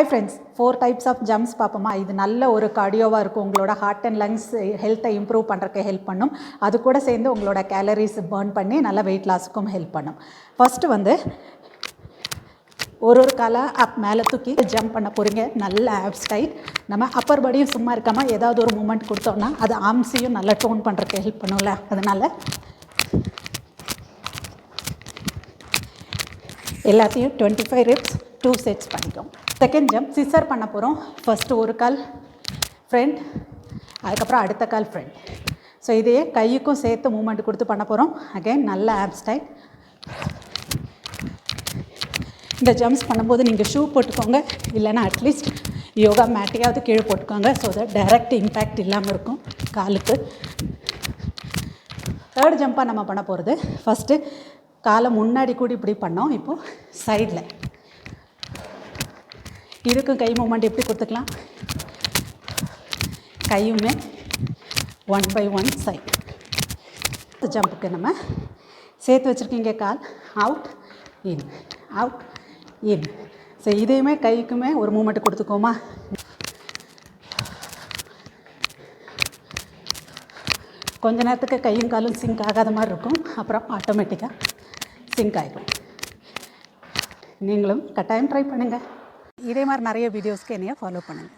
Hi friends, 4 types of jumps பார்ப்போமா. இது நல்ல ஒரு கார்டியோவாக இருக்கும். உங்களோட ஹார்ட் அண்ட் லங்ஸ் ஹெல்த்தை இம்ப்ரூவ் பண்ணுறதுக்கு ஹெல்ப் பண்ணும். அது கூட சேர்ந்து உங்களோட கேலரிஸ் பர்ன் பண்ணி நல்ல வெயிட் லாஸுக்கும் ஹெல்ப் பண்ணும். ஃபஸ்ட்டு வந்து ஒரு காலாக அப் மேலே தூக்கி ஜம்ப் பண்ண போகிறீங்க. நல்ல ஆப்ஸ் டைட். நம்ம அப்பர் பாடியும் சும்மா இருக்காமல் ஏதாவது ஒரு மூமெண்ட் கொடுத்தோம்னா அது ஆர்ம்ஸையும் நல்லா டோன் பண்ணுறதுக்கு ஹெல்ப் பண்ணும்ல. அதனால் எல்லாத்தையும் 25 reps 2 sets பண்ணிக்கும். செகண்ட் ஜம்ப் சிசர் பண்ண போகிறோம். ஃபஸ்ட்டு ஒரு கால் ஃப்ரண்ட், அதுக்கப்புறம் அடுத்த கால் ஃப்ரண்ட். ஸோ இதையே கையுக்கும் சேர்த்து மூமெண்ட் கொடுத்து பண்ண போகிறோம். அகைன் நல்ல ஆப்ஸ் டைட். இந்த ஜம்ப்ஸ் பண்ணும்போது நீங்கள் ஷூ போட்டுக்கோங்க, இல்லைன்னா அட்லீஸ்ட் யோகா மேட்டையாவது கீழே போட்டுக்கோங்க. ஸோ தட் டைரக்ட் இம்பேக்ட் இல்லாமல் இருக்கும் காலுக்கு. தேர்ட் ஜம்ப்பாக நம்ம பண்ண போகிறது, ஃபஸ்ட்டு காலை முன்னாடி கூடி இப்படி பண்ணோம். இப்போது சைடில் இதுக்கும் கை மூமெண்ட் எப்படி கொடுத்துக்கலாம். கையுமே 1 by 1 சைட். ஜம்புக்கு நம்ம சேர்த்து வச்சுருக்கீங்க call out in out in. So இதையுமே கைக்குமே ஒரு மூமெண்ட் கொடுத்துக்கோமா. கொஞ்ச நேரத்துக்கு கையும் காலும் சிங்க் ஆகாத மாதிரி இருக்கும். அப்புறம் ஆட்டோமேட்டிக்காக சிங்க் ஆகிடும். நீங்களும் கட்டாயம் ட்ரை பண்ணுங்கள். இதே மாதிரி நிறைய வீடியோஸ்க்கு என்னையை ஃபாலோ பண்ணுங்கள்.